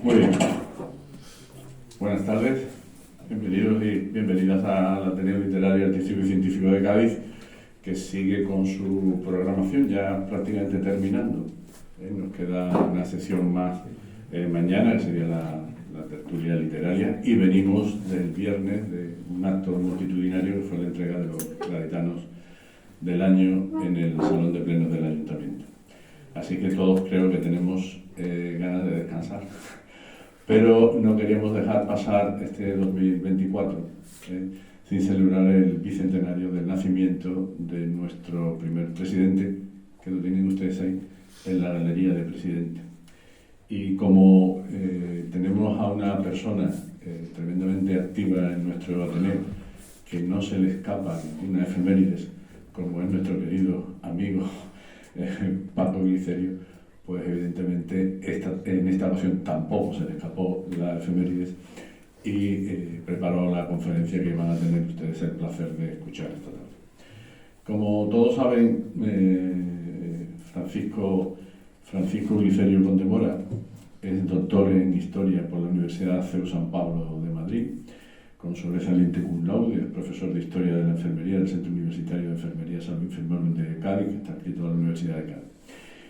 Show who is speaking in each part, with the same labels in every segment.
Speaker 1: Muy bien. Buenas tardes. Bienvenidos y bienvenidas al Ateneo Literario, Artístico y Científico de Cádiz, que sigue con su programación ya prácticamente terminando. Nos queda una sesión más mañana, que sería la tertulia literaria, y venimos del viernes de un acto multitudinario que fue la entrega de los gaditanos del año en el Salón de Plenos del Ayuntamiento. Así que todos creo que tenemos ganas de descansar. Pero no queríamos dejar pasar este 2024 sin celebrar el bicentenario del nacimiento de nuestro primer presidente, que lo tienen ustedes ahí en la galería de presidente. Y como tenemos a una persona tremendamente activa en nuestro Ateneo, que no se le escapa ninguna efemérides, como es nuestro querido amigo Paco Glicerio, pues evidentemente en esta ocasión tampoco se le escapó la efemérides y preparó la conferencia que van a tener ustedes el placer de escuchar esta tarde. Como todos saben, Francisco Glicerio Condemora es doctor en Historia por la Universidad CEU San Pablo de Madrid, con sobresaliente cum laude, es profesor de Historia de la Enfermería del Centro Universitario de Enfermería Salud Infirmarium de Cádiz, que está adscrito a la Universidad de Cádiz.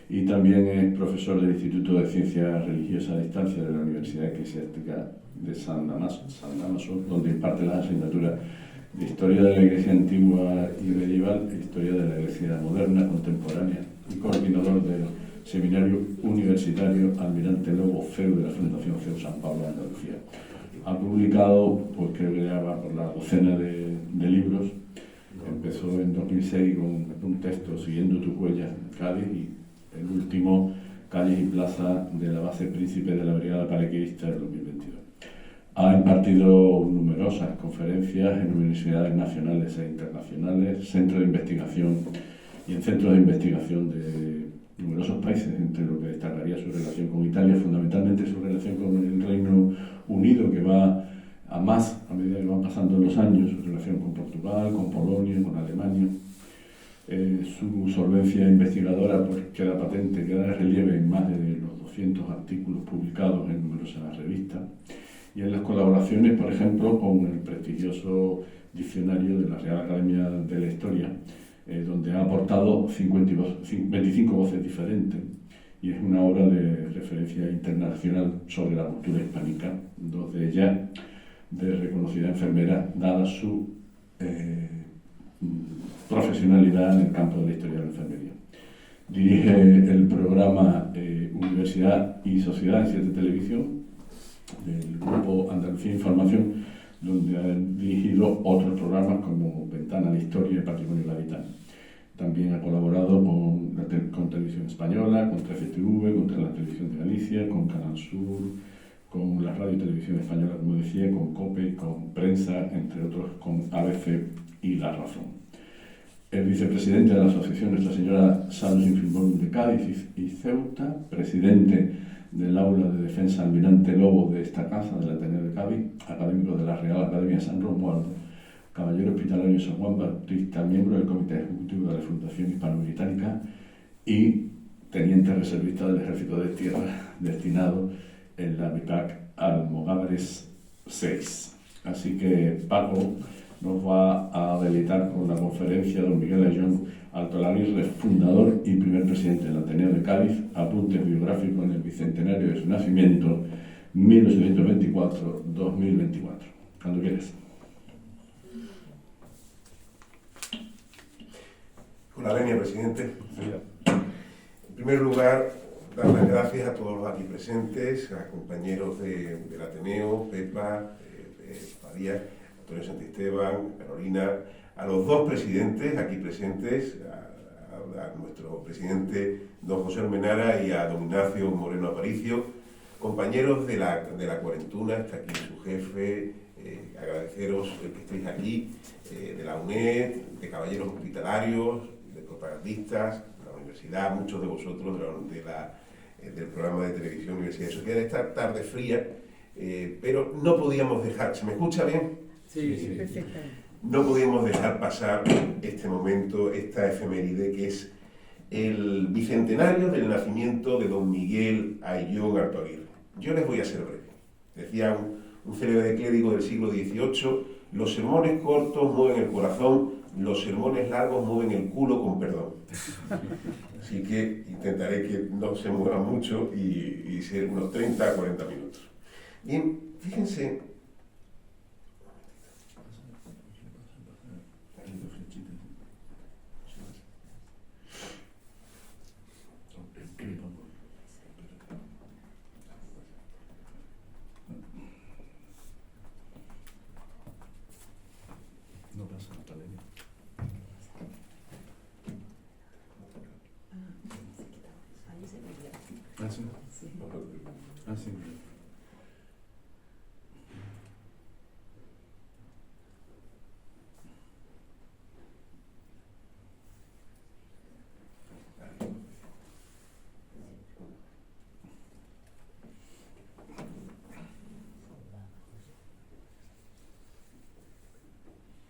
Speaker 1: Y también es profesor del Instituto de Ciencias Religiosas a Distancia de la Universidad Eclesiástica de San Damaso, donde imparte las asignaturas de Historia de la Iglesia Antigua y Medieval e Historia de la Iglesia Moderna, Contemporánea, y coordinador del Seminario Universitario Almirante Lobo FEU de la Fundación CEU San Pablo de Andalucía. Ha publicado, pues creo que ya va por la docena de libros. Empezó en 2006 con un texto, Siguiendo tus huellas, Cádiz, y el último, Calles y Plaza de la Base Príncipe de la Brigada Paracaidista del 2022. Ha impartido numerosas conferencias en universidades nacionales e internacionales, centros de investigación y en centros de investigación de numerosos países, entre lo que destacaría su relación con Italia, fundamentalmente su relación con el Reino Unido, que va a más a medida que van pasando los años, su relación con Portugal, con Polonia, con Alemania. Su solvencia investigadora pues, queda patente, queda de relieve en más de los 200 artículos publicados en numerosas revistas y en las colaboraciones, por ejemplo, con el prestigioso diccionario de la Real Academia de la Historia, donde ha aportado 25 voces diferentes, y es una obra de referencia internacional sobre la cultura hispánica, dos de ellas de reconocida enfermera, dada su profesionalidad en el campo de la historia de la enfermería. Dirige el programa Universidad y Sociedad en 7 Televisión, del grupo Andalucía Información, donde ha dirigido otros programas como Ventana a la Historia y Patrimonio Gaditano. También ha colaborado con Televisión Española, con 13TV, con la Televisión de Galicia, con Canal Sur, con la Radio y Televisión Española, como decía, con COPE, con Prensa, entre otros, con ABC y La Razón. El vicepresidente de la Asociación Nuestra Señora Salud Infirmarium de Cádiz y Ceuta, presidente del Aula de Defensa Almirante Lobo de esta casa, del Ateneo de Cádiz, académico de la Real Academia San Romualdo, caballero hospitalario San Juan Bautista, miembro del Comité Ejecutivo de la Fundación Hispano-Británica y teniente reservista del Ejército de Tierra, destinado en la MIPAC Almogávares 6. Así que Paco nos va a deleitar con la conferencia de don Miguel Ayllón Alto Aguirre, fundador y primer presidente del Ateneo de Cádiz, apuntes biográficos en el bicentenario de su nacimiento, 1824-2024. Cuando quieras.
Speaker 2: Con la venia, presidente. En primer lugar, dar las gracias a todos los aquí presentes, a compañeros del Ateneo, Pepa, Faría, Antonio Santisteban, Carolina, a los dos presidentes aquí presentes, a nuestro presidente don José Almenara y a don Ignacio Moreno Aparicio, compañeros de la cuarentuna, está aquí su jefe, agradeceros el que estéis aquí, de la UNED, de caballeros hospitalarios, de propagandistas, de la universidad, muchos de vosotros del programa de televisión Universidad y Sociedad, de esta tarde fría, pero no podíamos dejar, ¿se me escucha bien?
Speaker 3: Sí, perfectamente.
Speaker 2: No podíamos dejar pasar este momento, esta efeméride que es el bicentenario del nacimiento de don Miguel Ayllón Alto Aguirre. Yo les voy a ser breve. Decía un célebre clérigo del siglo XVIII, los sermones cortos mueven el corazón, los sermones largos mueven el culo con perdón. Así que intentaré que no se mueva mucho y ser unos 30 a 40 minutos. Bien, fíjense.
Speaker 1: No pasa nada, Valeria. Ah, sí. Ah, sí.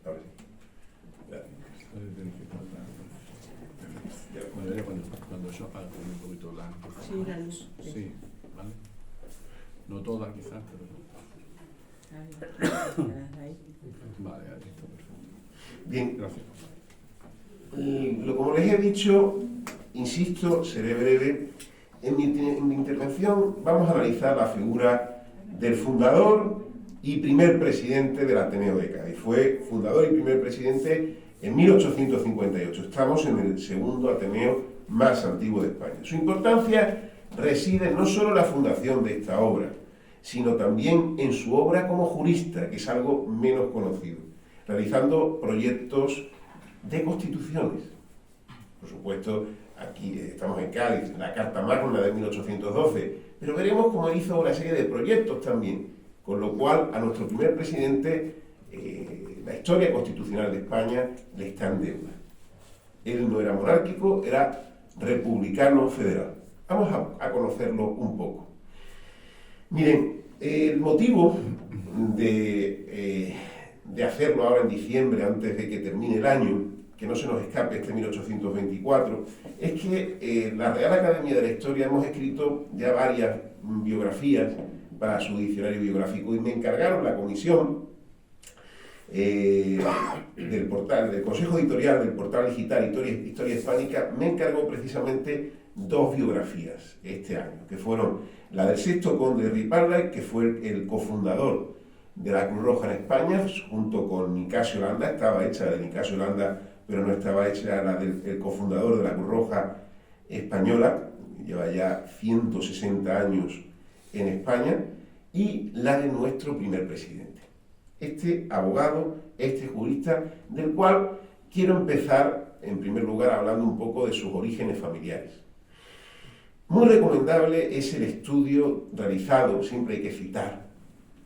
Speaker 2: Ahora sí. Gracias.
Speaker 1: Valeria, cuando yo apago un poquito la luz.
Speaker 3: Sí, la luz.
Speaker 1: Sí, ¿vale? No toda quizás, pero...
Speaker 3: Ahí.
Speaker 1: Vale, ahí está perfecto.
Speaker 2: Bien,
Speaker 1: Gracias.
Speaker 2: como les he dicho, insisto, seré breve. En mi intervención vamos a analizar la figura del fundador y primer presidente del Ateneo de Cádiz. Fue fundador y primer presidente en 1858. Estamos en el segundo Ateneo más antiguo de España. Su importancia reside no solo en la fundación de esta obra, sino también en su obra como jurista, que es algo menos conocido, realizando proyectos de constituciones. Por supuesto, aquí estamos en Cádiz, la Carta Magna de 1812, pero veremos cómo hizo una serie de proyectos también, con lo cual a nuestro primer presidente la historia constitucional de España le está en deuda. Él no era monárquico, era republicano federal. Vamos a conocerlo un poco. Miren, el motivo de hacerlo ahora en diciembre, antes de que termine el año, que no se nos escape este 1824, es que la Real Academia de la Historia hemos escrito ya varias biografías para su diccionario biográfico y me encargaron la comisión del Consejo Editorial del portal digital Historia Hispánica, me encargó precisamente dos biografías este año, que fueron la del sexto conde de Ripalda, que fue el cofundador de la Cruz Roja en España, junto con Nicasio Landa. Estaba hecha de Nicasio Landa, pero no estaba hecha la del cofundador de la Cruz Roja española, lleva ya 160 años en España, y la de nuestro primer presidente. Este abogado, este jurista, del cual quiero empezar, en primer lugar, hablando un poco de sus orígenes familiares. Muy recomendable es el estudio realizado, siempre hay que citar,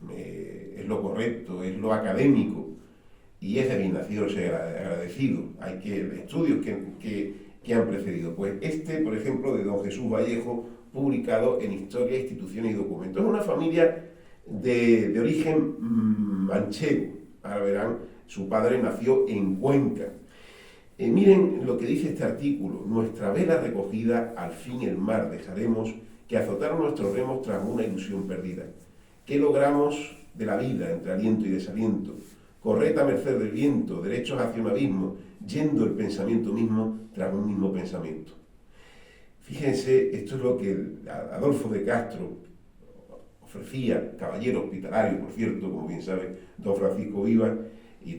Speaker 2: es lo correcto, es lo académico, y es de bien nacido ser agradecido. Hay estudios que han precedido. Pues este, por ejemplo, de don Jesús Vallejo, publicado en Historia, Instituciones y Documentos. Es una familia de origen manchego. Ahora verán, su padre nació en Cuenca. Miren lo que dice este artículo: nuestra vela recogida, al fin el mar dejaremos, que azotaron nuestros remos tras una ilusión perdida. ¿Qué logramos de la vida entre aliento y desaliento? Corred a merced del viento, derechos hacia un abismo, yendo el pensamiento mismo tras un mismo pensamiento. Fíjense, esto es lo que Adolfo de Castro ofrecía, caballero hospitalario, por cierto, como bien sabe don Francisco Vivas,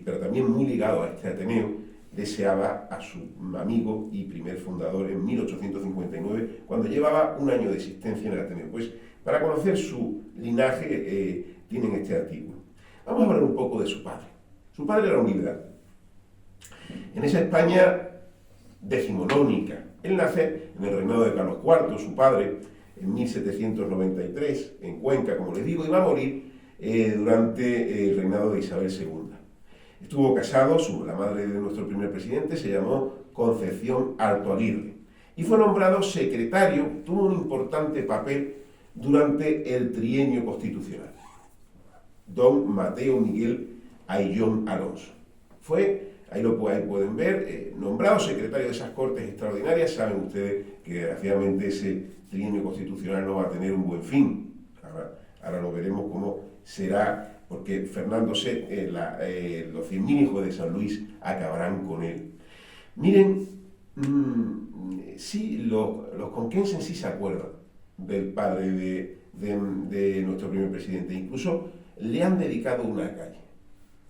Speaker 2: pero también muy ligado a este Ateneo, deseaba a su amigo y primer fundador en 1859, cuando llevaba un año de existencia en el Ateneo. Pues para conocer su linaje tienen este artículo. Vamos a hablar un poco de su padre. Su padre era un liberal. En esa España decimonónica. Él nace en el reinado de Carlos IV, su padre, en 1793, en Cuenca, como les digo, y va a morir durante el reinado de Isabel II. Estuvo casado, la madre de nuestro primer presidente se llamó Concepción Alto Aguirre, y fue nombrado secretario, tuvo un importante papel durante el trienio constitucional. Don Mateo Miguel Ayllón Alonso. Fue, ahí pueden ver, nombrado secretario de esas Cortes Extraordinarias. Saben ustedes que desgraciadamente ese trienio constitucional no va a tener un buen fin. ahora lo veremos cómo será, porque Fernando VII, los 100.000 hijos de San Luis acabarán con él. Miren, sí, los conquenses sí se acuerdan del padre de nuestro primer presidente, incluso le han dedicado una calle.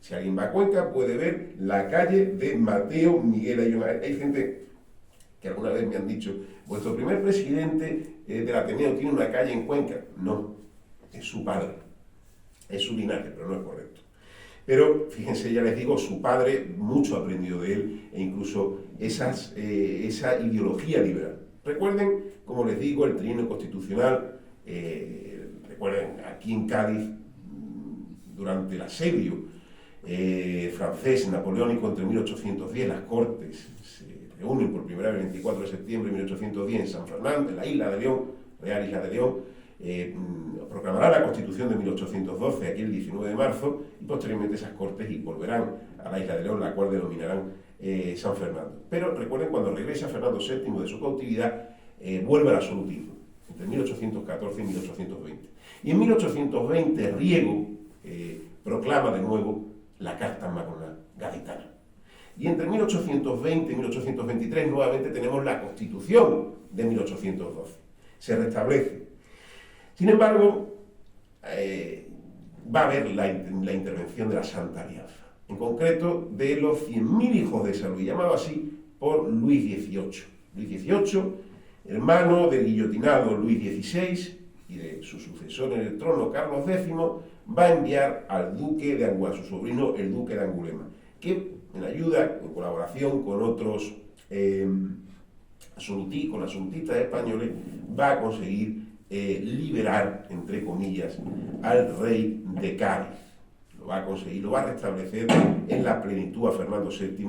Speaker 2: Si alguien va a Cuenca puede ver la calle de Mateo Miguel Ayllón. Hay gente que alguna vez me han dicho, vuestro primer presidente del Ateneo tiene una calle en Cuenca. No, es su padre, es su linaje, pero no es correcto. Pero fíjense, ya les digo, su padre mucho aprendió de él, e incluso esa ideología liberal. Recuerden, como les digo, el trienio constitucional, recuerden, aquí en Cádiz, durante el asedio francés napoleónico entre 1810, las Cortes se reúnen por primera vez el 24 de septiembre de 1810 en San Fernando, en la isla de León, Real Isla de León. Proclamará la Constitución de 1812, aquí el 19 de marzo, y posteriormente esas Cortes volverán a la isla de León, la cual denominarán San Fernando. Pero recuerden, cuando regresa Fernando VII de su cautividad, vuelve al absolutismo, entre 1814 y 1820. Y en 1820 Riego proclama de nuevo la Carta Magna Gaditana. Y entre 1820 y 1823 nuevamente tenemos la Constitución de 1812. Se restablece. Sin embargo, va a haber la intervención de la Santa Alianza, en concreto de los 100.000 hijos de San Luis, llamado así por Luis XVIII. Luis XVIII, hermano del guillotinado Luis XVI y de su sucesor en el trono, Carlos X, va a enviar al duque de Angulema, a su sobrino, el duque de Angulema, que en ayuda, en colaboración con otros absolutistas españoles, va a conseguir liberar, entre comillas, al rey de Cádiz. Lo va a conseguir, lo va a restablecer en la plenitud a Fernando VII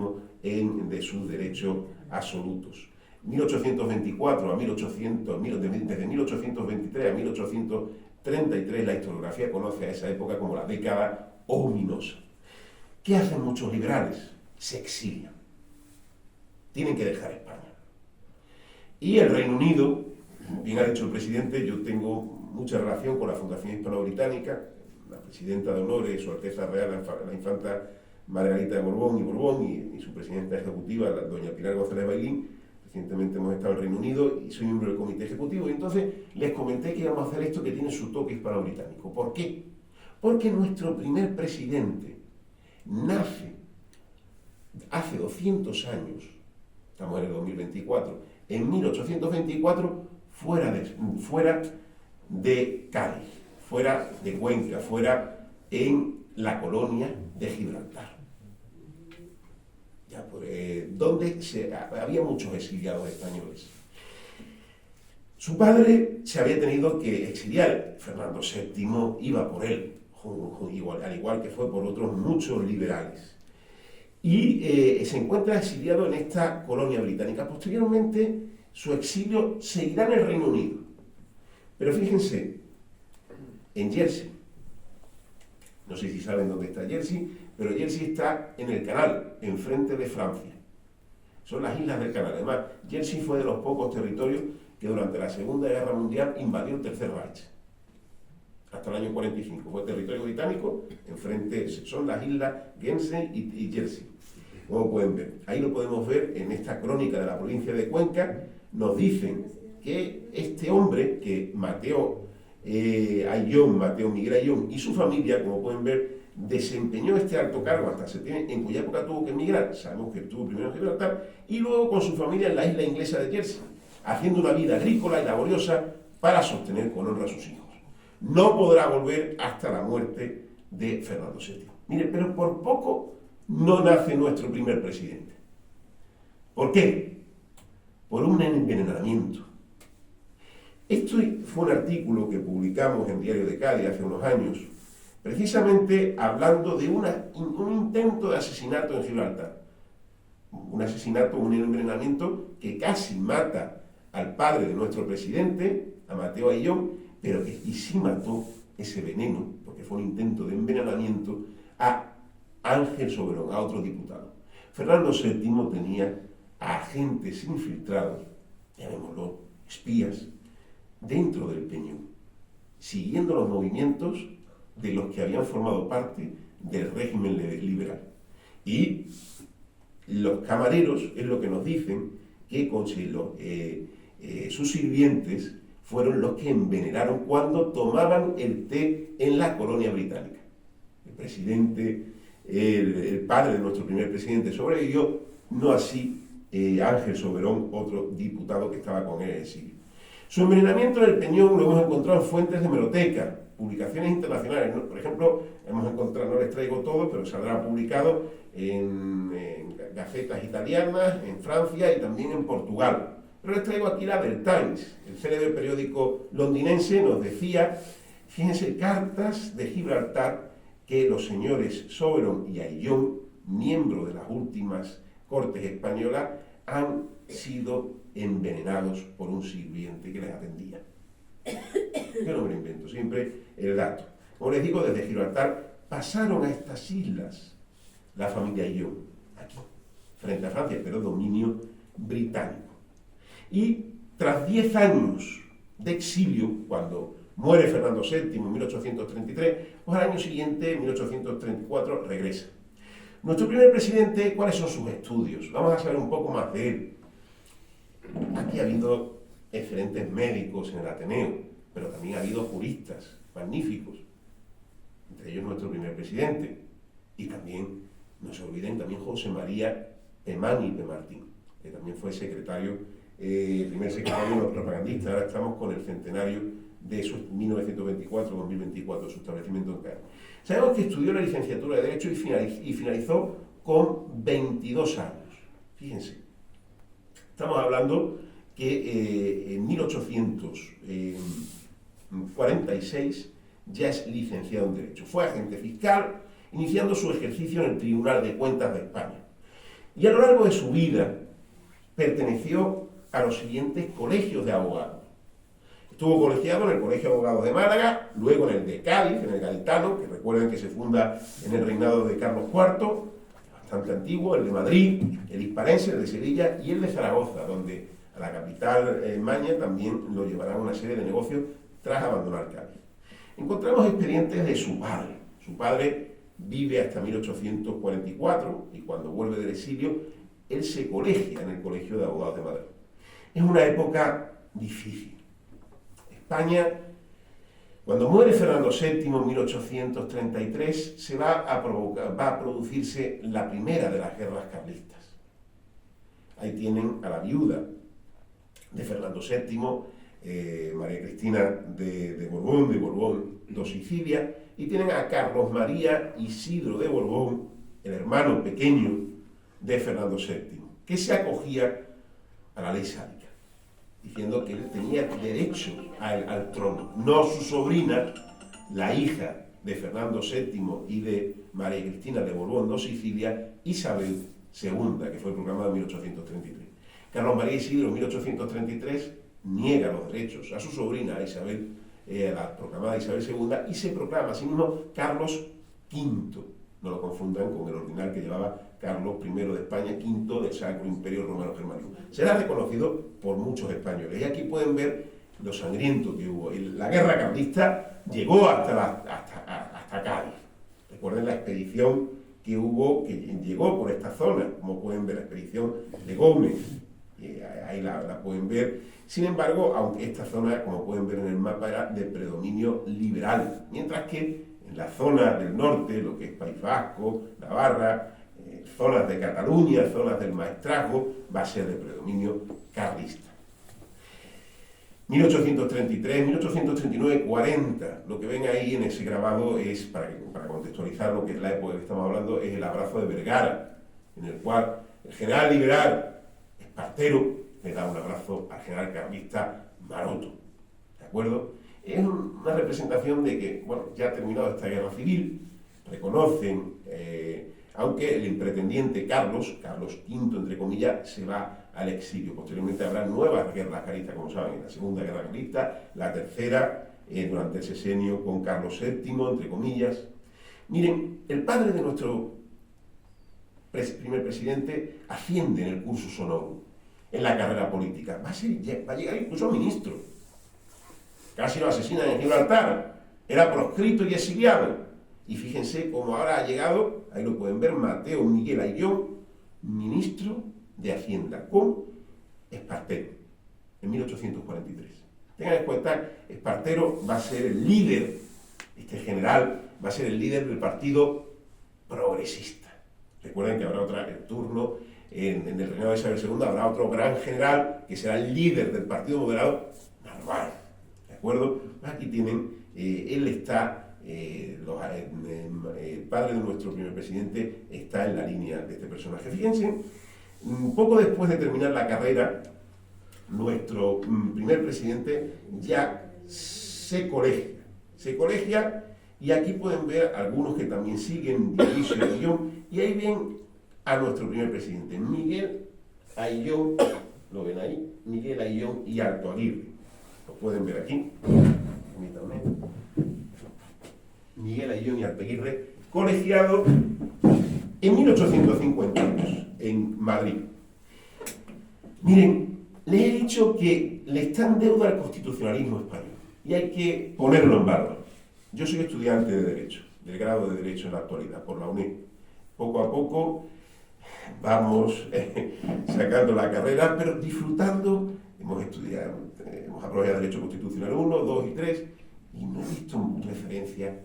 Speaker 2: de sus derechos absolutos. 1824 a 1800, desde 1823 a 1833 la historiografía conoce a esa época como la década ominosa. ¿Qué hacen muchos liberales? Se exilian. Tienen que dejar España. Y el Reino Unido, bien ha dicho el presidente, yo tengo mucha relación con la Fundación Hispano-Británica, la presidenta de honor es Su Alteza Real, la infanta Margarita de Borbón y su presidenta ejecutiva, la doña Pilar González Bailín. Recientemente hemos estado en el Reino Unido y soy miembro del comité ejecutivo, y entonces les comenté que íbamos a hacer esto que tiene su toque hispano-británico. ¿Por qué? Porque nuestro primer presidente nace hace 200 años, estamos en el 2024, en 1824, fuera de Cádiz, fuera de Cuenca, fuera en la colonia de Gibraltar, donde había muchos exiliados españoles. Su padre se había tenido que exiliar, Fernando VII iba por él, al igual que fue por otros muchos liberales. Y se encuentra exiliado en esta colonia británica. Posteriormente, su exilio seguirá en el Reino Unido. Pero fíjense, en Jersey, no sé si saben dónde está Jersey, pero Jersey está en el canal, enfrente de Francia. Son las islas del canal. Además, Jersey fue de los pocos territorios que durante la Segunda Guerra Mundial invadió el Tercer Reich. Hasta el año 45. Fue territorio británico, enfrente, son las islas Guernsey y Jersey. Como pueden ver, ahí lo podemos ver en esta crónica de la provincia de Cuenca. Nos dicen que este hombre, que Mateo Miguel Ayllón y su familia, como pueden ver, desempeñó este alto cargo hasta septiembre, en cuya época tuvo que emigrar. Sabemos que estuvo primero en Gibraltar y luego con su familia en la isla inglesa de Jersey, haciendo una vida agrícola y laboriosa para sostener con honra a sus hijos. No podrá volver hasta la muerte de Fernando VII. Mire, pero por poco no nace nuestro primer presidente. ¿Por qué? Por un envenenamiento. Esto fue un artículo que publicamos en Diario de Cádiz hace unos años, precisamente hablando de un intento de asesinato en Gibraltar. Un asesinato, un envenenamiento que casi mata al padre de nuestro presidente, a Mateo Ayllón, pero que sí mató ese veneno, porque fue un intento de envenenamiento, a Ángel Soberón, a otro diputado. Fernando VII tenía a agentes infiltrados, llamémoslo espías, dentro del Peñón. siguiendo los movimientos de los que habían formado parte del régimen liberal. Y los camareros es lo que nos dicen que sus sirvientes fueron los que envenenaron cuando tomaban el té en la colonia británica. El presidente, el padre de nuestro primer presidente sobrevivió, no así Ángel Soberón, otro diputado que estaba con él en exilio. Su envenenamiento en el Peñón lo hemos encontrado en fuentes de hemeroteca, publicaciones internacionales. Por ejemplo, hemos encontrado, no les traigo todo, pero saldrá publicado en gacetas italianas, en Francia y también en Portugal. Pero les traigo aquí la del Times, el célebre periódico londinense, nos decía, fíjense, cartas de Gibraltar que los señores Soberón y Ayllón, miembros de las últimas Cortes españolas, han sido envenenados por un sirviente que les atendía. Yo no me lo invento, siempre el dato. Como les digo, desde Gibraltar pasaron a estas islas la familia Ayllón, aquí, frente a Francia, pero dominio británico. Y tras 10 años de exilio, cuando muere Fernando VII en 1833, pues al año siguiente, en 1834, regresa. Nuestro primer presidente, ¿cuáles son sus estudios? Vamos a saber un poco más de él. Aquí ha habido excelentes médicos en el Ateneo, pero también ha habido juristas magníficos, entre ellos nuestro primer presidente, y también, no se olviden, también José María Pemán y Pemartín, que también fue secretario, primer secretario propagandista. Ahora estamos con el centenario de su 1924-2024, su establecimiento en Cádiz. Sabemos que estudió la licenciatura de Derecho y finalizó con 22 años. Fíjense, estamos hablando que en 1846 ya es licenciado en Derecho. Fue agente fiscal, iniciando su ejercicio en el Tribunal de Cuentas de España. Y a lo largo de su vida perteneció a los siguientes colegios de abogados. Estuvo colegiado en el Colegio de Abogados de Málaga, luego en el de Cádiz, en el Gaditano, que recuerden que se funda en el reinado de Carlos IV, bastante antiguo, el de Madrid, el Hispalense, el de Sevilla y el de Zaragoza, donde a la capital Maña también lo llevarán una serie de negocios tras abandonar Cádiz. Encontramos expedientes de su padre. Su padre vive hasta 1844 y cuando vuelve del exilio, él se colegia en el Colegio de Abogados de Madrid. Es una época difícil. España, cuando muere Fernando VII en 1833, va a producirse la primera de las guerras carlistas. Ahí tienen a la viuda de Fernando VII, María Cristina de Borbón de Sicilia, y tienen a Carlos María Isidro de Borbón, el hermano pequeño de Fernando VII, que se acogía a la ley sálica, diciendo que él tenía derecho al trono, no su sobrina, la hija de Fernando VII y de María Cristina de Borbón de Sicilia, Isabel II, que fue proclamada en 1833. Carlos María Isidro en 1833 niega los derechos a su sobrina, a Isabel, la proclamada Isabel II, y se proclama a sí mismo Carlos V. No lo confundan con el ordinal que llevaba Carlos I de España, V del Sacro Imperio Romano Germánico. Será reconocido por muchos españoles. Y aquí pueden ver lo sangriento que hubo. La guerra carlista llegó hasta Cádiz. Recuerden la expedición que hubo, que llegó por esta zona, como pueden ver, la expedición de Gómez. Ahí la pueden ver. Sin embargo, aunque esta zona, como pueden ver en el mapa, era de predominio liberal, mientras que en la zona del norte, lo que es País Vasco, Navarra, zonas de Cataluña, zonas del Maestrazgo, va a ser de predominio carlista. 1833, 1839, 40. Lo que ven ahí en ese grabado es, para contextualizar lo que es la época que estamos hablando, es el abrazo de Vergara, en el cual el general liberal Espartero le da un abrazo al general carlista Maroto. ¿De acuerdo? Es una representación de que, bueno, ya ha terminado esta guerra civil, reconocen, aunque el pretendiente Carlos V, entre comillas, se va al exilio. Posteriormente habrá nuevas guerras carlistas, como saben, en la Segunda Guerra Carlista, la tercera, durante el sexenio con Carlos VII, entre comillas. Miren, el padre de nuestro primer presidente asciende en el cursus honorum, en la carrera política. Va a llegar incluso a ministro. casi lo asesinan en Gibraltar, era proscrito y exiliado. Y fíjense cómo ahora ha llegado, ahí lo pueden ver, Mateo Miguel Ayllón, ministro de Hacienda, con Espartero, en 1843. Tengan en cuenta, Espartero va a ser el líder, este general, va a ser el líder del partido progresista. Recuerden que habrá el turno, en el reinado de Isabel II, habrá otro gran general que será el líder del partido moderado, Narváez. ¿De acuerdo? Aquí tienen, él está, el padre de nuestro primer presidente está en la línea de este personaje. Fíjense, un poco después de terminar la carrera, nuestro primer presidente ya se colegia, y aquí pueden ver algunos que también siguen Dionisio Ayllón, y ahí ven a nuestro primer presidente, Miguel Ayllón, lo ven ahí, Miguel Ayllón y Alto Aguirre, lo pueden ver aquí, permítanme, Miguel Ayllón y Alto Aguirre, colegiado en 1852 en Madrid. Miren, les he dicho que le está en deuda al constitucionalismo español y hay que ponerlo en valor. Yo soy estudiante de Derecho, del grado de Derecho en la actualidad, por la UNED. Poco a poco vamos sacando la carrera, pero disfrutando. Hemos estudiado, hemos aprobado Derecho Constitucional 1, 2 y 3, y no he visto referencia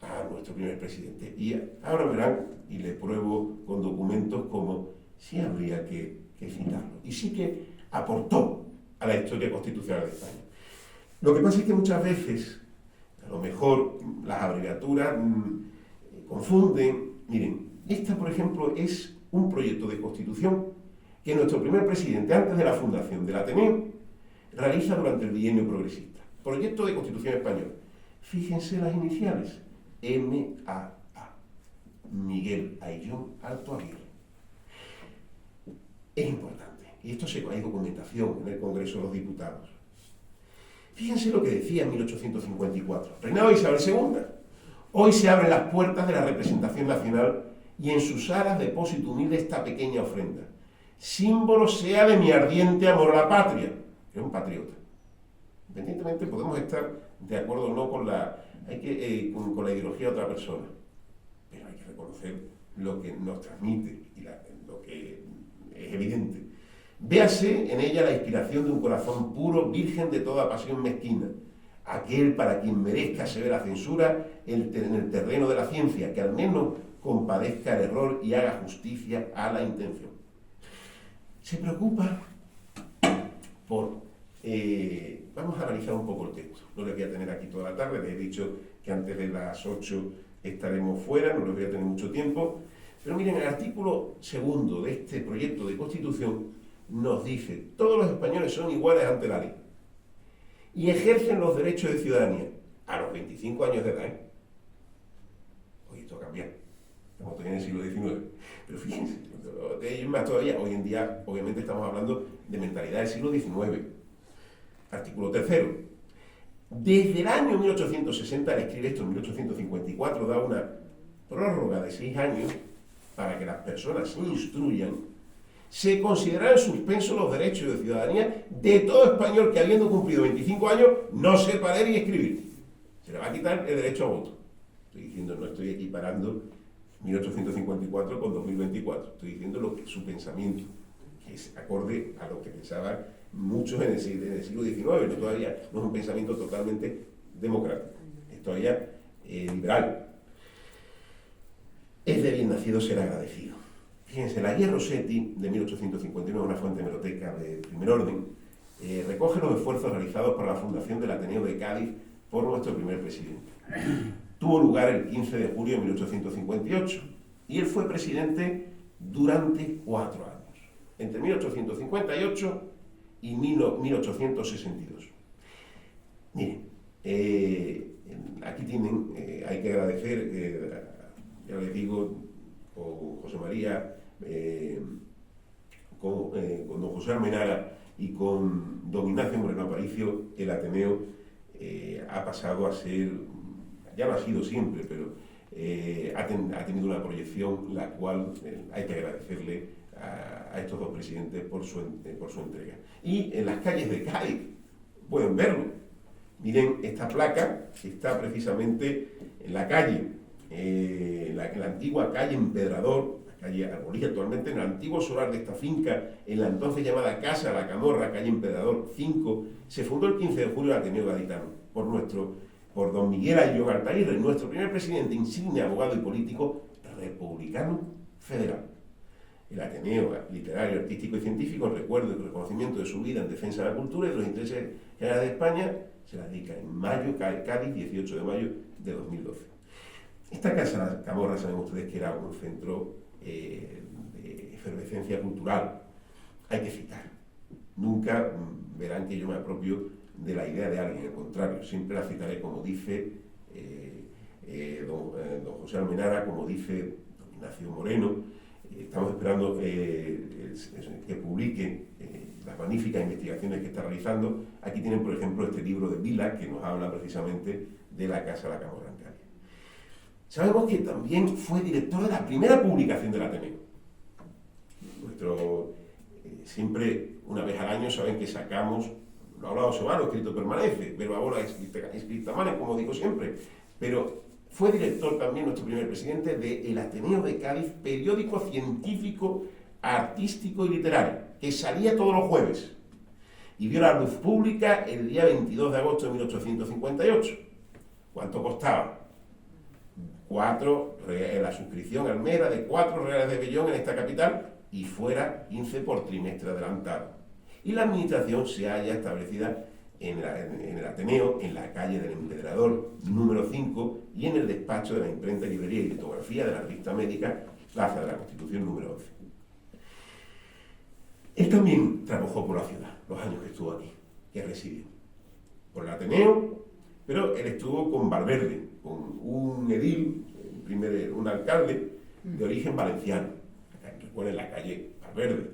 Speaker 2: a nuestro primer presidente. Y ahora verán, y le pruebo con documentos como sí habría que citarlo. Y sí que aportó a la historia constitucional de España. Lo que pasa es que muchas veces, a lo mejor las abreviaturas confunden. Miren, esta, por ejemplo, es un proyecto de constitución que nuestro primer presidente, antes de la fundación del Ateneo, realiza durante el bienio progresista. Proyecto de Constitución español. Fíjense las iniciales. M.A.A. Miguel Ayllón Alto Aguirre. Es importante. Y esto hay documentación en el Congreso de los Diputados. Fíjense lo que decía en 1854. Reinado de Isabel II. Hoy se abren las puertas de la representación nacional y en sus alas deposito humilde esta pequeña ofrenda. Símbolo sea de mi ardiente amor a la patria. Es un patriota. Independientemente podemos estar de acuerdo o no con la ideología de otra persona, pero hay que reconocer lo que nos transmite y lo que es evidente. Véase en ella la inspiración de un corazón puro, virgen de toda pasión mezquina, aquel para quien merezca severa censura en el terreno de la ciencia, que al menos compadezca el error y haga justicia a la intención. Se preocupa por... vamos a analizar un poco el texto. No les voy a tener aquí toda la tarde, les he dicho que antes de las 8 estaremos fuera, no les voy a tener mucho tiempo. Pero miren, el artículo 2 de este proyecto de Constitución nos dice: todos los españoles son iguales ante la ley y ejercen los derechos de ciudadanía a los 25 años de edad. Hoy esto ha cambiado, estamos todavía en el siglo XIX, pero fíjense, más todavía, hoy en día obviamente estamos hablando de mentalidad del siglo XIX. Artículo 3. Desde el año 1860, al escribir esto en 1854, da una prórroga de 6 años para que las personas se instruyan. Se considerarán suspensos los derechos de ciudadanía de todo español que, habiendo cumplido 25 años, no sepa leer y escribir. Se le va a quitar el derecho a voto. Estoy diciendo, no estoy equiparando 1854 con 2024. Estoy diciendo su pensamiento, que es acorde a lo que pensaban muchos en el siglo XIX. No, todavía no es un pensamiento totalmente democrático, es todavía liberal. Es de bien nacido ser agradecido. Fíjense, la Guía Rossetti de 1859, una fuente hemeroteca de primer orden, recoge los esfuerzos realizados para la fundación del Ateneo de Cádiz por nuestro primer presidente. Tuvo lugar el 15 de julio de 1858 y él fue presidente durante 4 años, entre 1858 y 1862. Miren, aquí tienen, hay que agradecer, ya les digo, con José María, con don José Almenara y con don Ignacio Moreno Aparicio, el Ateneo ha pasado a ser, ya lo ha sido siempre, pero ha tenido una proyección la cual hay que agradecerle a estos dos presidentes por su entrega. Y en las calles de Cádiz, pueden verlo, Miren esta placa que está precisamente en la calle, en la antigua calle Empedrador, la calle Arbolí actualmente, en el antiguo solar de esta finca, en la entonces llamada Casa La Camorra, calle Empedrador 5, se fundó el 15 de julio el Ateneo Gaditano por don Miguel Ayllón Altairre, nuestro primer presidente insigne, abogado y político republicano federal. El Ateneo literario, artístico y científico, en recuerdo y reconocimiento de su vida en defensa de la cultura y de los intereses generales de España, se la dedica en mayo, Cádiz, 18 de mayo de 2012. Esta Casa La Camorra, saben ustedes que era un centro de efervescencia cultural. Hay que citar. Nunca verán que yo me apropio de la idea de alguien, al contrario, siempre la citaré como dice don José Almenara, como dice don Ignacio Moreno. Estamos esperando que publique las magníficas investigaciones que está realizando. Aquí tienen, por ejemplo, este libro de Vila, que nos habla precisamente de la Casa La Camorra en Cádiz. Sabemos que también fue director de la primera publicación del Ateneo. Siempre, una vez al año, saben que sacamos, lo hablado se va, lo escrito permanece, pero ahora escrita mano, como digo siempre, pero fue director también nuestro primer presidente del Ateneo de Cádiz, periódico científico, artístico y literario, que salía todos los jueves y vio la luz pública el día 22 de agosto de 1858. ¿Cuánto costaba? La suscripción al mes era de 4 reales de vellón en esta capital y fuera 15 por trimestre adelantado. Y la administración se halla establecida en el Ateneo, en la calle del Empedrador número 5 y en el despacho de la imprenta, librería y litografía de la revista médica Plaza de la Constitución número 11. Él también trabajó por la ciudad, los años que estuvo aquí, que residió. Por el Ateneo, pero él estuvo con Valverde, con un edil, un alcalde de origen valenciano. Recuerden la calle Valverde.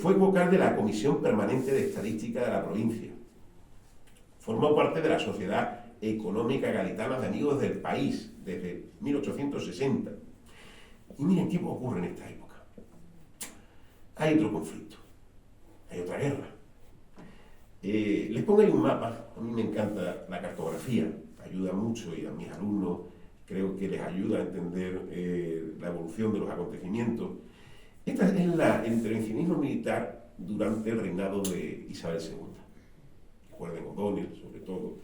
Speaker 2: Fue vocal de la Comisión Permanente de Estadística de la provincia. Formó parte de la Sociedad Económica Gaditana de Amigos del País desde 1860. Y miren qué ocurre en esta época. Hay otro conflicto, hay otra guerra. Les pongo ahí un mapa. A mí me encanta la cartografía, ayuda mucho y a mis alumnos creo que les ayuda a entender la evolución de los acontecimientos. Este es el intervencionismo militar durante el reinado de Isabel II. Recuerden O'Donnell, sobre todo.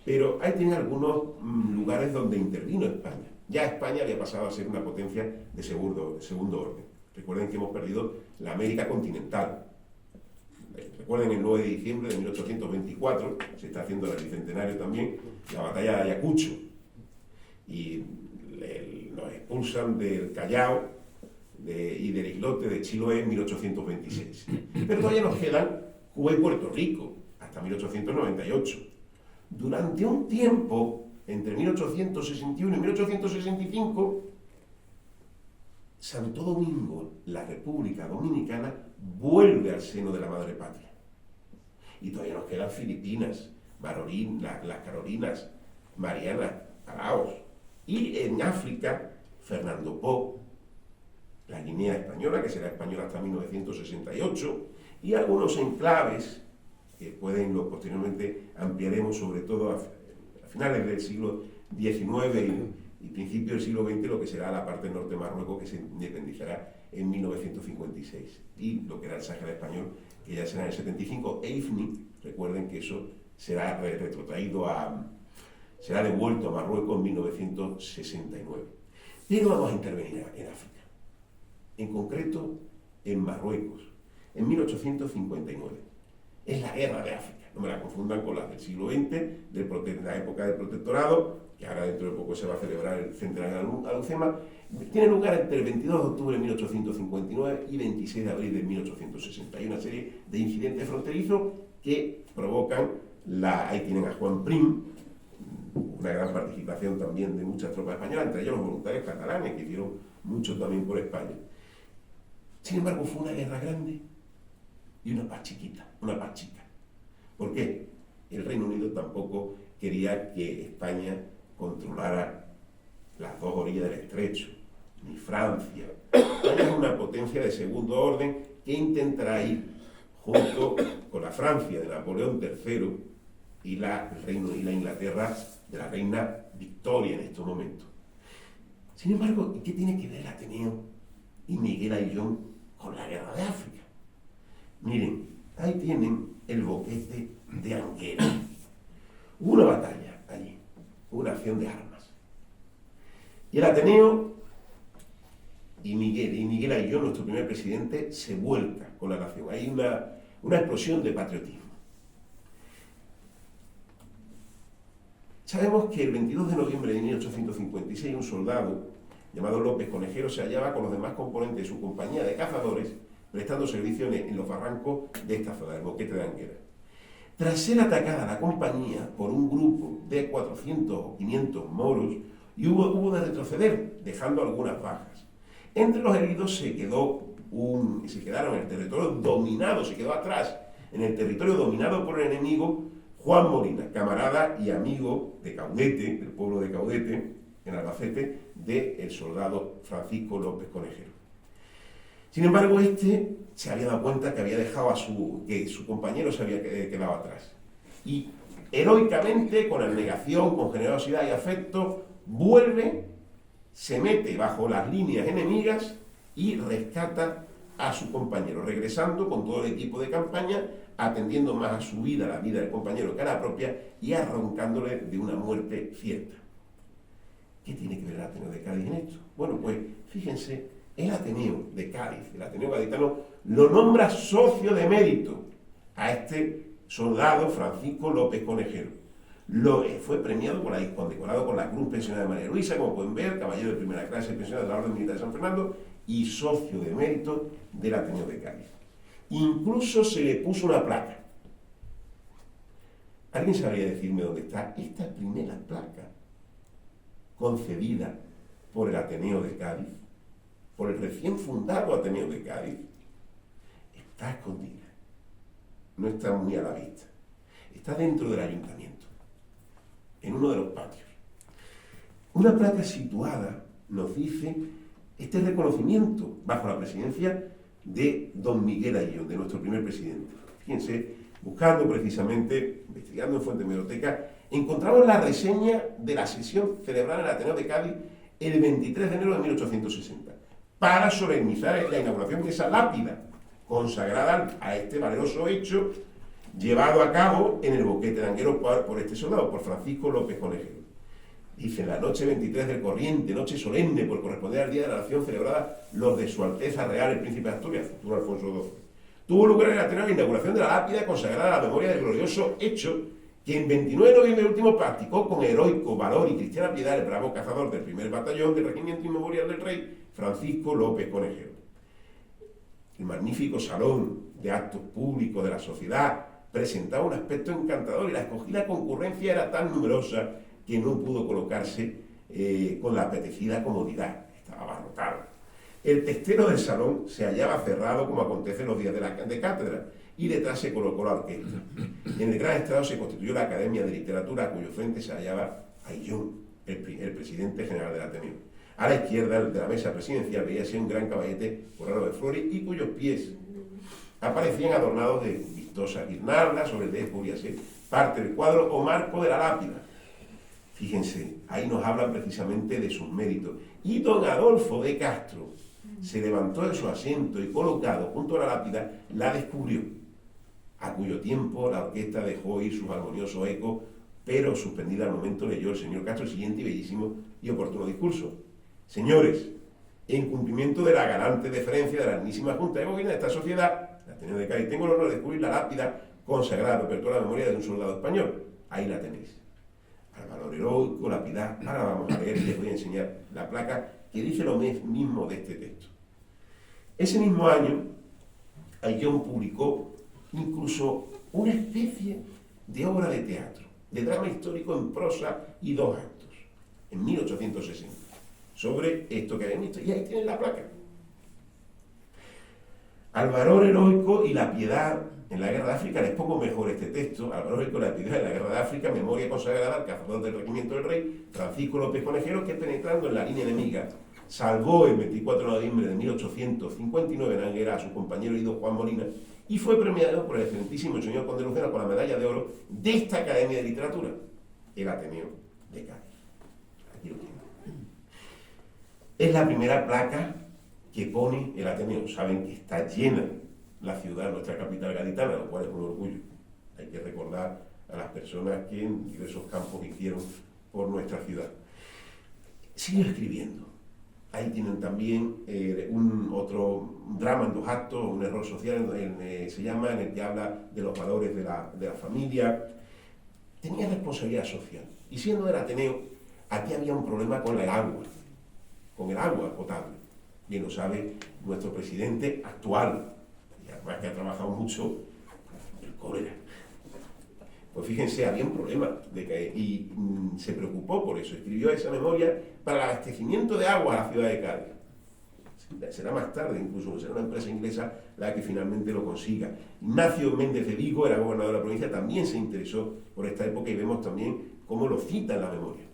Speaker 2: Pero ahí tienen algunos lugares donde intervino España. Ya España había pasado a ser una potencia de segundo orden. Recuerden que hemos perdido la América continental. Recuerden el 9 de diciembre de 1824, se está haciendo el bicentenario también, la batalla de Ayacucho. Y nos expulsan del Callao y del islote de Chiloé en 1826. Pero todavía nos quedan Cuba y Puerto Rico, hasta 1898. Durante un tiempo, entre 1861 y 1865, Santo Domingo, la República Dominicana, vuelve al seno de la madre patria. Y todavía nos quedan Filipinas, las Carolinas, Marianas, Palaos. Y en África, Fernando Po, la Guinea Española, que será española hasta 1968, y algunos enclaves que posteriormente ampliaremos, sobre todo a finales del siglo XIX y principios del siglo XX, lo que será la parte norte de Marruecos, que se independizará en 1956, y lo que era el Sáhara español, que ya será en el 75, e IFNI, recuerden que eso será será devuelto a Marruecos en 1969. Pero vamos a intervenir en África, en concreto en Marruecos, en 1859. Es la guerra de África, no me la confundan con las del siglo XX, de la época del protectorado, que ahora dentro de poco se va a celebrar el centenario de Alucema. Tiene lugar entre el 22 de octubre de 1859 y 26 de abril de 1860. Hay una serie de incidentes fronterizos que provocan ahí tienen a Juan Prim, una gran participación también de muchas tropas españolas, entre ellos los voluntarios catalanes, que hicieron mucho también por España. Sin embargo, fue una guerra grande y una paz chiquita, una paz chica. ¿Por qué? El Reino Unido tampoco quería que España controlara las dos orillas del estrecho, ni Francia. España es una potencia de segundo orden que intentará ir junto con la Francia de Napoleón III el reino y la Inglaterra de la reina Victoria en estos momentos. Sin embargo, ¿qué tiene que ver el Ateneo y Miguel Ayllón con la guerra de África? Miren, ahí tienen el boquete de Anguera. Hubo una batalla allí, una acción de armas. Y el Ateneo y Miguel Ayllón, nuestro primer presidente, se vuelca con la nación. Hay una explosión de patriotismo. Sabemos que el 22 de noviembre de 1856 un soldado llamado López Conejero se hallaba con los demás componentes de su compañía de cazadores prestando servicio en los barrancos de esta zona, del boquete de Anguera. Tras ser atacada la compañía por un grupo de 400 o 500 moros, y hubo de retroceder, dejando algunas bajas. Entre los heridos se quedaron en el territorio dominado, se quedó atrás, en el territorio dominado por el enemigo, Juan Molina, camarada y amigo de Caudete, del pueblo de Caudete, en Albacete, del soldado Francisco López Conejero. Sin embargo, este se había dado cuenta que había dejado que su compañero se había quedado atrás. Y heroicamente, con abnegación, con generosidad y afecto, vuelve, se mete bajo las líneas enemigas y rescata a su compañero, regresando con todo el equipo de campaña, atendiendo más a su vida, a la vida del compañero que a la propia, y arrancándole de una muerte cierta. ¿Qué tiene que ver el Ateneo de Cádiz en esto? Bueno, pues fíjense, el Ateneo de Cádiz, el Ateneo gaditano, lo nombra socio de mérito a este soldado Francisco López Conejero. Fue premiado condecorado con la Cruz Pensionada de María Luisa, como pueden ver, caballero de primera clase pensionado de la Orden Militar de San Fernando y socio de mérito del Ateneo de Cádiz. Incluso se le puso una placa. ¿Alguien sabría decirme dónde está esta primera placa concedida por el Ateneo de Cádiz, por el recién fundado Ateneo de Cádiz? Está escondida, no está muy a la vista, está dentro del ayuntamiento, en uno de los patios. Una placa situada, nos dice, este reconocimiento bajo la presidencia de don Miguel Ayllón, de nuestro primer presidente. Fíjense, buscando precisamente, investigando en Fuente Hemeroteca, encontramos la reseña de la sesión celebrada en el Ateneo de Cádiz el 23 de enero de 1860, para solemnizar la inauguración de esa lápida consagrada a este valeroso hecho, llevado a cabo en el boquete de Anguera por este soldado, por Francisco López Conejero. Dice, la noche 23 del corriente, noche solemne, por corresponder al Día de la Nación, celebrada los de Su Alteza Real, el Príncipe de Asturias, futuro Alfonso XII. Tuvo lugar en el Ateneo la inauguración de la lápida consagrada a la memoria del glorioso hecho que en 29 de noviembre último practicó con heroico valor y cristiana piedad el bravo cazador del primer batallón del Regimiento Inmemorial del Rey, Francisco López Conejero. El magnífico salón de actos públicos de la sociedad presentaba un aspecto encantador y la escogida concurrencia era tan numerosa que no pudo colocarse con la apetecida comodidad, estaba abarrotado. El testero del salón se hallaba cerrado, como acontece en los días de cátedra, y detrás se colocó la orquesta. En el gran estrado se constituyó la Academia de Literatura, a cuyo frente se hallaba Ayllón, el presidente general del Ateneo. A la izquierda de la mesa presidencial veíase un gran caballete forrado de flores y cuyos pies aparecían adornados de vistosas guirnaldas, sobre el que podía ser parte del cuadro o marco de la lápida. Fíjense, ahí nos hablan precisamente de sus méritos. Y don Adolfo de Castro se levantó de su asiento y colocado junto a la lápida, la descubrió, a cuyo tiempo la orquesta dejó oír sus armoniosos ecos, pero suspendida al momento leyó el señor Castro el siguiente y bellísimo y oportuno discurso. Señores, en cumplimiento de la galante deferencia de la dignísima Junta de Gobierno de esta sociedad, la Ateneo de Cádiz, tengo el honor de descubrir la lápida consagrada a perpetuar la memoria de un soldado español. Ahí la tenéis. Al valor heroico, la piedad. Ahora vamos a leer y les voy a enseñar la placa que dice lo mismo de este texto. Ese mismo año, Ayllón publicó incluso una especie de obra de teatro, de drama histórico en prosa y 2 actos, en 1860, sobre esto que habían visto. Y ahí tienen la placa. Al valor heroico y la piedad en la guerra de África, les pongo mejor este texto, al valor heroico y la piedad en la guerra de África, memoria consagrada al cazador del Regimiento del Rey, Francisco López Conejero, que penetrando en la línea enemiga, salvó el 24 de noviembre de 1859 en Anguera a su compañero herido Juan Molina y fue premiado por el excelentísimo señor Conde Lucena con la medalla de oro de esta Academia de Literatura, el Ateneo de Cádiz. Aquí lo tienen. Es la primera placa que pone el Ateneo. Saben que está llena la ciudad, nuestra capital gaditana, lo cual es un orgullo. Hay que recordar a las personas que en diversos campos hicieron por nuestra ciudad. Sigo escribiendo. Ahí tienen también otro drama en 2 actos, un error social, se llama, en el que habla de los valores de la familia. Tenía responsabilidad social. Y siendo del Ateneo, aquí había un problema con el agua potable. Bien lo sabe nuestro presidente actual, y además que ha trabajado mucho, el cólera. Pues fíjense, había un problema y se preocupó por eso, escribió esa memoria para el abastecimiento de agua a la ciudad de Cádiz. Será más tarde, incluso será una empresa inglesa la que finalmente lo consiga. Ignacio Méndez de Vigo, era gobernador de la provincia, también se interesó por esta época y vemos también cómo lo cita en la memoria.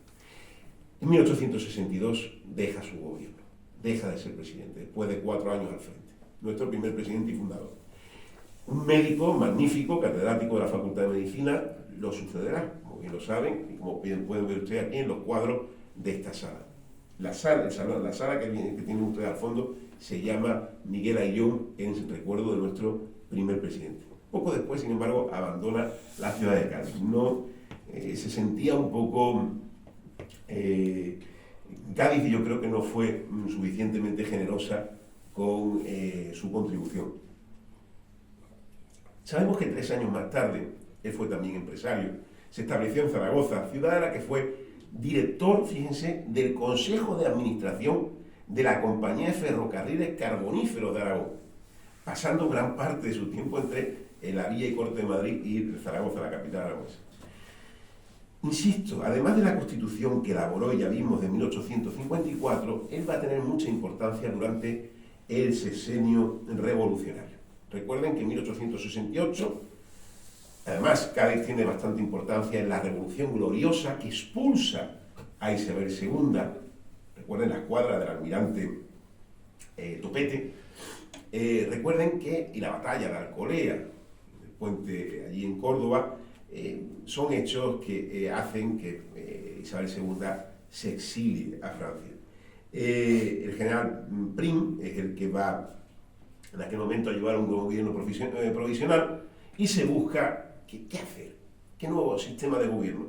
Speaker 2: En 1862 deja su gobierno, deja de ser presidente, después de 4 años al frente. Nuestro primer presidente y fundador. Un médico magnífico, catedrático de la Facultad de Medicina, lo sucederá, como bien lo saben, y como bien pueden ver ustedes aquí en los cuadros de esta sala. La sala que tienen ustedes al fondo se llama Miguel Ayllón, en recuerdo de nuestro primer presidente. Poco después, sin embargo, abandona la ciudad de Cádiz. Se sentía un poco... Cádiz, yo creo que no fue suficientemente generosa con su contribución. Sabemos que 3 años más tarde, él fue también empresario, se estableció en Zaragoza, ciudad en la que fue director, fíjense, del Consejo de Administración de la Compañía de Ferrocarriles Carboníferos de Aragón, pasando gran parte de su tiempo entre la Villa y Corte de Madrid y Zaragoza, la capital aragonesa. Insisto, además de la Constitución que elaboró, ya vimos, de 1854, él va a tener mucha importancia durante el sexenio revolucionario. Recuerden que en 1868, además, Cádiz tiene bastante importancia en la Revolución Gloriosa que expulsa a Isabel II. Recuerden la escuadra del almirante Topete. Recuerden que, y la batalla de Alcolea, el puente allí en Córdoba, son hechos que hacen que Isabel II se exilie a Francia. El general Prim es el que va en aquel momento a llevar un gobierno provisional y se busca qué hacer, qué nuevo sistema de gobierno.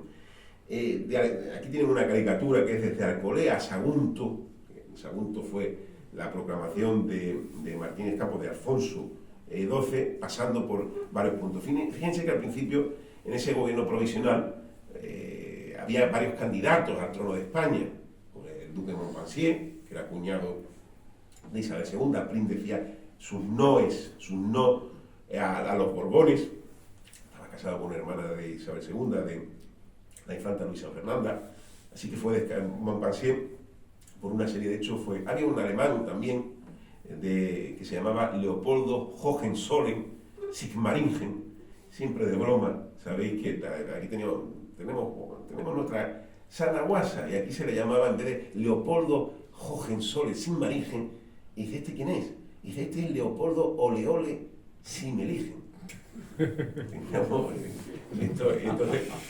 Speaker 2: Aquí tienen una caricatura que es desde Alcolea a Sagunto. Sagunto fue la proclamación de Martínez Campos de Alfonso XII, pasando por varios puntos. Fíjense que al principio, en ese gobierno provisional, había varios candidatos al trono de España. El duque de Montpensier, que era cuñado de Isabel II, Prim decía sus no a los Borbones. Estaba casado con una hermana de Isabel II, de la infanta Luisa Fernanda, así que fue de Montpensier por una serie de hechos. Había un alemán también que se llamaba Leopoldo Hohenzollern Sigmaringen, siempre de broma. Sabéis que aquí tenemos nuestra Sanahuasa, y aquí se le llamaba, en vez de Leopoldo Hohenzollern Sigmaringen, y dice, ¿este quién es? Y dice, este es Leopoldo Oleole Simeligen. Entonces,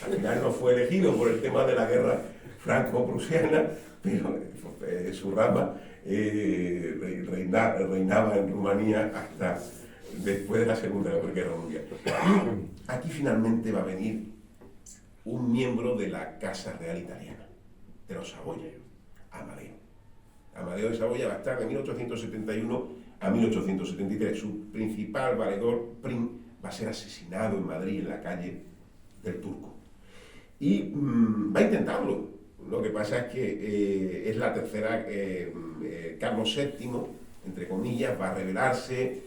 Speaker 2: al final no fue elegido por el tema de la guerra franco-prusiana, pero su rama reinaba en Rumanía hasta después de la Segunda Guerra Mundial. Aquí finalmente va a venir un miembro de la Casa Real Italiana, de los Saboya, Amadeo. Amadeo de Saboya va a estar de 1871 a 1873. Su principal valedor, Prim, va a ser asesinado en Madrid, en la calle del Turco. Y va a intentarlo. Lo que pasa es que es la tercera, Carlos VII, entre comillas, va a rebelarse,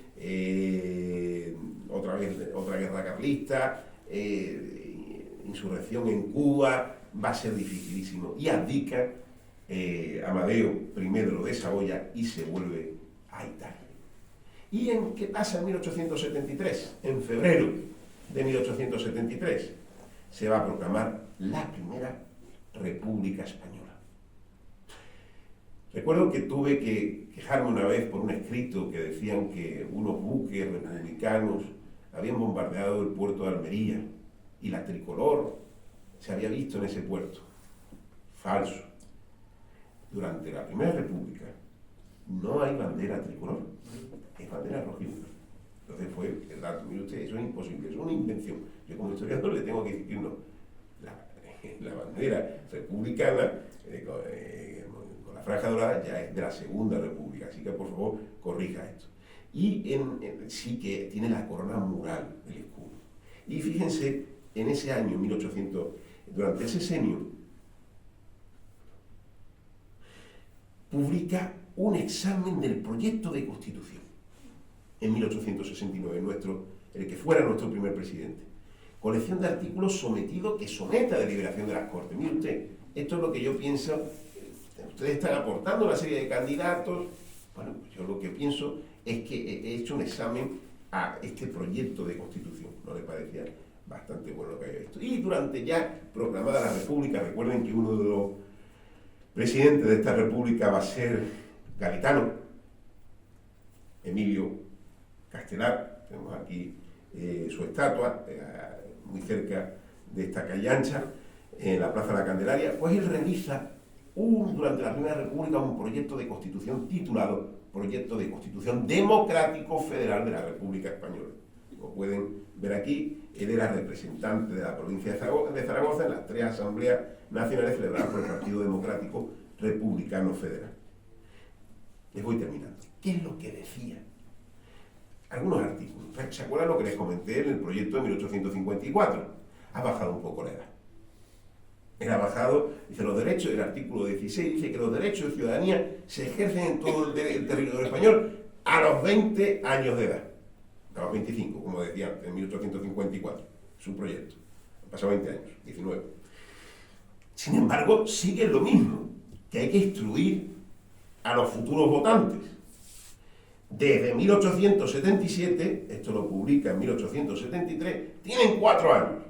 Speaker 2: otra guerra carlista, insurrección en Cuba, va a ser dificilísimo. Y abdica Amadeo I de Saboya y se vuelve a Italia. ¿Y qué pasa en 1873? En febrero de 1873 se va a proclamar la primera República Española. Recuerdo que tuve que quejarme una vez por un escrito que decían que unos buques republicanos habían bombardeado el puerto de Almería y la tricolor se había visto en ese puerto. Falso. Durante la Primera República no hay bandera tricolor, es bandera rojiblanca. Entonces fue el dato, mire usted, eso es imposible, eso es una invención. Yo como historiador le tengo que decir que no. La bandera republicana con la franja dorada ya es de la Segunda República, así que por favor corrija esto. Y sí que tiene la corona mural del escudo. Y fíjense, en ese año 1800, durante ese sexenio, publica un examen del proyecto de Constitución en 1869, el que fuera nuestro primer presidente. Colección de artículos sometidos que somete a deliberación de las Cortes. Mire usted, esto es lo que yo pienso. Ustedes están aportando una serie de candidatos. Bueno, pues yo lo que pienso es que he hecho un examen a este proyecto de Constitución. ¿No le parecía bastante bueno lo que haya visto? Y durante ya proclamada la República, recuerden que uno de los presidentes de esta República va a ser gaditano, Emilio Castelar. Tenemos aquí su estatua, muy cerca de esta calle ancha, en la Plaza de la Candelaria. Pues él realiza durante la Primera República un proyecto de Constitución titulado Proyecto de Constitución Democrático Federal de la República Española. Como pueden ver aquí, él era representante de la provincia de Zaragoza en las 3 asambleas nacionales celebradas por el Partido Democrático Republicano Federal. Les voy terminando. ¿Qué es lo que decía? Algunos artículos. ¿Se acuerdan lo que les comenté en el proyecto de 1854? Ha bajado un poco la edad. Él ha bajado, dice, los derechos, el artículo 16 dice que los derechos de ciudadanía se ejercen en todo el territorio español a los 20 años de edad. A los 25, como decía antes, en 1854, su proyecto. Han pasado 20 años, 19. Sin embargo, sigue lo mismo, que hay que instruir a los futuros votantes. Desde 1877, esto lo publica en 1873, tienen 4 años.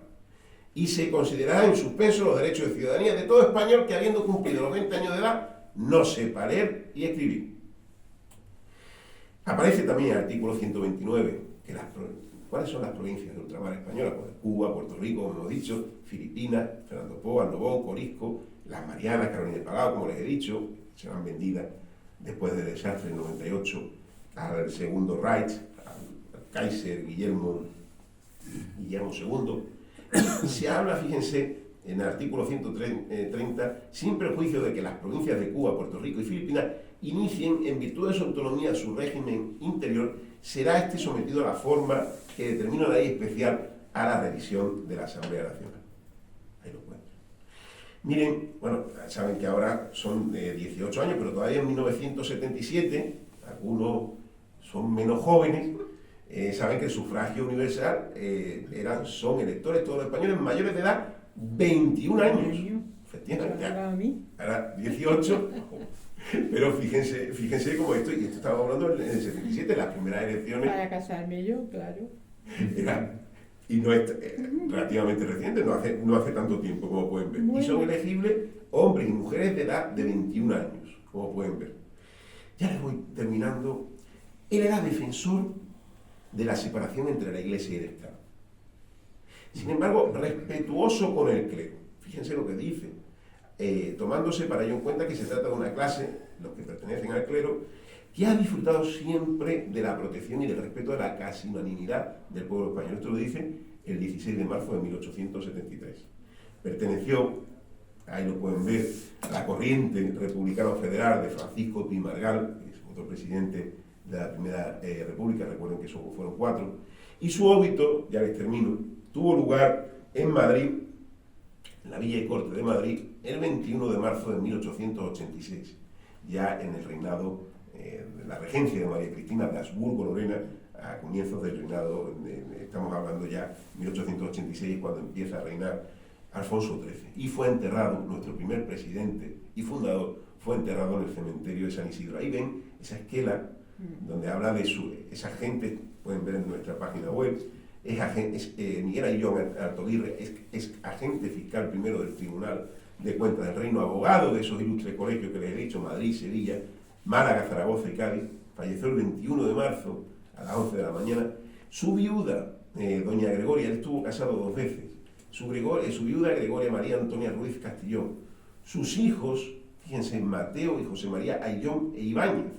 Speaker 2: Y se considerará en suspenso los derechos de ciudadanía de todo español que, habiendo cumplido los 20 años de edad, no sepa leer y escribir. Aparece también el artículo 129, que ¿cuáles son las provincias de ultramar española? Pues Cuba, Puerto Rico, como hemos dicho, Filipinas, Fernando Poo, Aldobón, Corisco, las Marianas, Carolina del Pagao, como les he dicho, serán vendidas después del desastre del 98 al segundo Reich, al Kaiser Guillermo II. Se habla, fíjense, en el artículo 130, sin prejuicio de que las provincias de Cuba, Puerto Rico y Filipinas inicien, en virtud de su autonomía, su régimen interior, será este sometido a la forma que determina la ley especial a la revisión de la Asamblea Nacional. Ahí lo cuento. Miren, bueno, saben que ahora son de 18 años, pero todavía en 1977, algunos son menos jóvenes, saben que el sufragio universal son electores todos los españoles mayores de edad 21 años. Efectivamente, ahora 18, pero fíjense cómo esto, y esto estaba hablando en el 77, las primeras elecciones.
Speaker 3: Para casarme yo, claro.
Speaker 2: Y no es relativamente reciente, no hace tanto tiempo, como pueden ver. Bueno. Y son elegibles hombres y mujeres de edad de 21 años, como pueden ver. Ya les voy terminando. Él era defensor de la separación entre la Iglesia y el Estado. Sin embargo, respetuoso con el clero. Fíjense lo que dice, tomándose para ello en cuenta que se trata de una clase, los que pertenecen al clero, que ha disfrutado siempre de la protección y del respeto de la casi unanimidad del pueblo español. Esto lo dice el 16 de marzo de 1873. Perteneció, ahí lo pueden ver, a la corriente republicano federal de Francisco Pi Margall, que es otro presidente de la Primera República, recuerden que fueron 4, y su óbito, ya les termino, tuvo lugar en Madrid, en la Villa y Corte de Madrid, el 21 de marzo de 1886, ya en el reinado de la regencia de María Cristina de Habsburgo-Lorena, a comienzos del reinado, estamos hablando ya 1886, cuando empieza a reinar Alfonso XIII, y fue enterrado, nuestro primer presidente y fundador, fue enterrado en el cementerio de San Isidro. Ahí ven esa esquela donde habla de esa gente, pueden ver en nuestra página web, Miguel Ayllón Altoguirre es agente fiscal primero del Tribunal de Cuentas del Reino, abogado de esos ilustres colegios que les he dicho, Madrid, Sevilla, Málaga, Zaragoza y Cádiz. Falleció el 21 de marzo a las 11 de la mañana. Su viuda, doña Gregoria, él estuvo casado 2 veces, su viuda Gregoria María Antonia Ruiz Castillón, sus hijos, fíjense, Mateo y José María Ayllón e Ibáñez,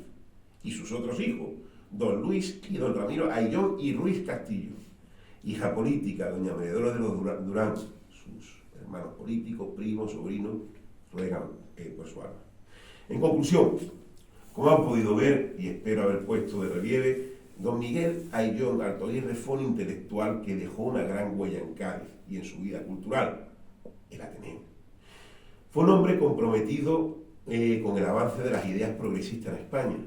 Speaker 2: y sus otros hijos, don Luis y don Ramiro Ayllón y Ruiz Castillo. Hija política, doña Mededora de los Durán, sus hermanos políticos, primos, sobrinos, ruegan por su alma. En conclusión, como han podido ver, y espero haber puesto de relieve, don Miguel Ayllón Altoaguirre fue un intelectual que dejó una gran huella en Cádiz y en su vida cultural, el Ateneo. Fue un hombre comprometido con el avance de las ideas progresistas en España.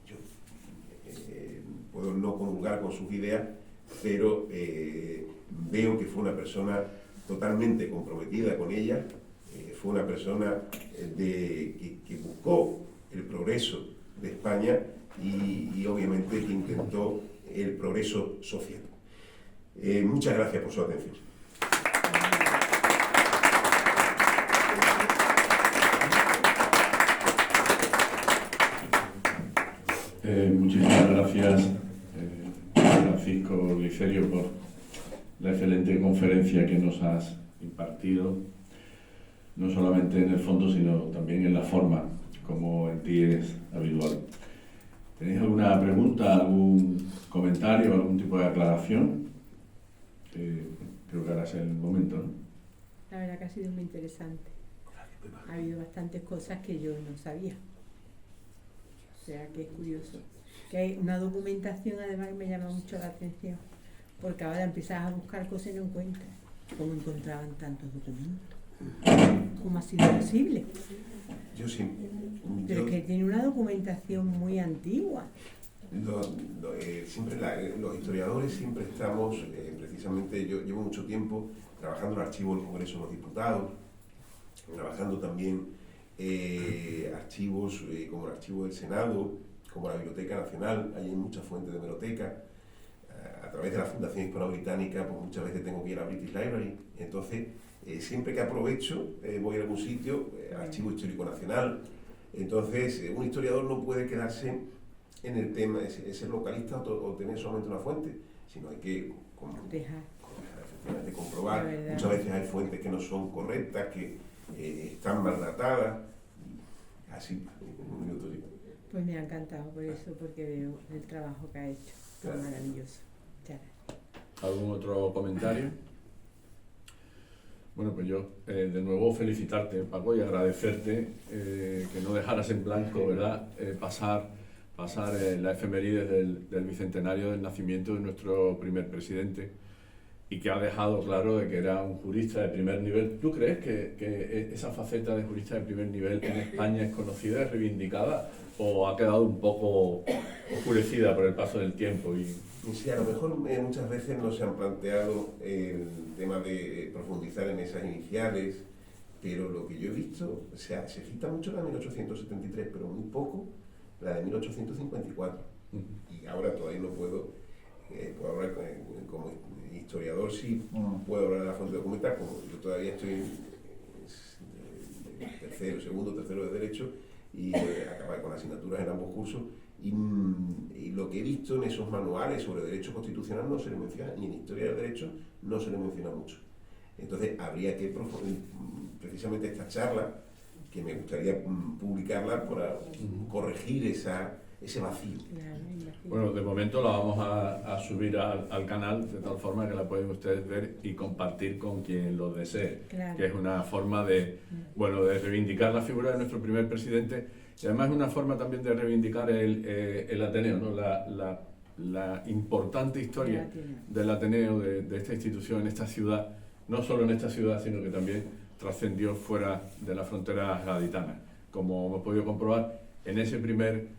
Speaker 2: Yo puedo no comulgar con sus ideas, pero veo que fue una persona totalmente comprometida con ellas, fue una persona que buscó el progreso de España y obviamente que intentó el progreso social. Muchas gracias por su atención.
Speaker 1: Muchísimas gracias, Francisco Glicerio, por la excelente conferencia que nos has impartido, no solamente en el fondo, sino también en la forma, como en ti es habitual. ¿Tenéis alguna pregunta, algún comentario, algún tipo de aclaración? Creo que ahora es el momento, ¿no?
Speaker 3: La verdad que ha sido muy interesante. Ha habido bastantes cosas que yo no sabía. O sea que es curioso. Que hay una documentación además que me llama mucho la atención. Porque ahora empiezas a buscar cosas y no encuentras. ¿Cómo encontraban tantos documentos? ¿Cómo ha sido posible? Pero es que tiene una documentación muy antigua.
Speaker 2: Los historiadores siempre estamos, precisamente yo llevo mucho tiempo trabajando en el archivo del Congreso de los Diputados, trabajando también archivos como el archivo del Senado, como la Biblioteca Nacional. Hay muchas fuentes de hemeroteca. A través de la Fundación Hispano-Británica, pues muchas veces tengo que ir a British Library. Entonces, siempre que aprovecho, voy a algún sitio, Archivo Histórico Nacional. Entonces, un historiador no puede quedarse en el tema, ser localista o tener solamente una fuente, sino hay que efectivamente comprobar. Muchas veces hay fuentes que no son correctas, que están mal datadas. Así, en un minuto.
Speaker 3: Pues me ha encantado por eso, porque veo el trabajo que ha hecho. Claro. Maravilloso. Muchas gracias.
Speaker 1: ¿Algún otro comentario? Bueno, pues yo de nuevo felicitarte, Paco, y agradecerte que no dejaras en blanco, ¿verdad? Pasar la efemérides del bicentenario del nacimiento de nuestro primer presidente, y que ha dejado claro de que era un jurista de primer nivel. ¿Tú crees que esa faceta de jurista de primer nivel en España es conocida, es reivindicada, o ha quedado un poco oscurecida por el paso del tiempo?
Speaker 2: Sí, a lo mejor muchas veces no se han planteado el tema de profundizar en esas iniciales, pero lo que yo he visto, o sea, se cita mucho la de 1873, pero muy poco la de 1854. Y ahora todavía no puedo hablar como historiador, sí puedo hablar de la fuente documental, como yo todavía estoy en segundo, tercero de Derecho, y acabar con asignaturas en ambos cursos. Y lo que he visto en esos manuales sobre derecho constitucional no se le menciona, y en historia del derecho no se le menciona mucho. Entonces habría que precisamente esta charla, que me gustaría publicarla para corregir ese vacío.
Speaker 1: Bueno, de momento la vamos a subir al canal, de tal forma que la pueden ustedes ver y compartir con quien lo desee, claro. Que es una forma de reivindicar la figura de nuestro primer presidente. Y además es una forma también de reivindicar el Ateneo, ¿no? La importante historia del Ateneo, de esta institución en esta ciudad, no solo en esta ciudad, sino que también trascendió fuera de las fronteras gaditanas, como hemos podido comprobar en ese primer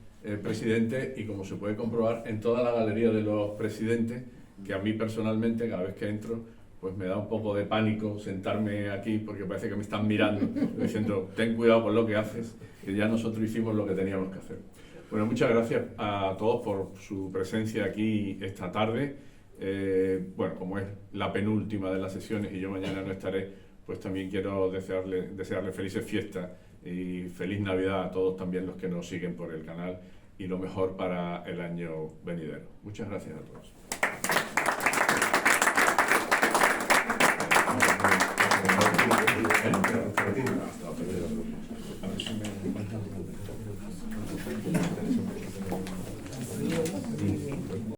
Speaker 1: presidente, y como se puede comprobar en toda la galería de los presidentes, que a mí personalmente, cada vez que entro, pues me da un poco de pánico sentarme aquí, porque parece que me están mirando, diciendo, ten cuidado con lo que haces, que ya nosotros hicimos lo que teníamos que hacer. Bueno, muchas gracias a todos por su presencia aquí esta tarde. Bueno, como es la penúltima de las sesiones y yo mañana no estaré, pues también quiero desearle felices fiestas y feliz Navidad a todos también los que nos siguen por el canal y lo mejor para el año venidero. Muchas gracias a todos.
Speaker 2: Hasta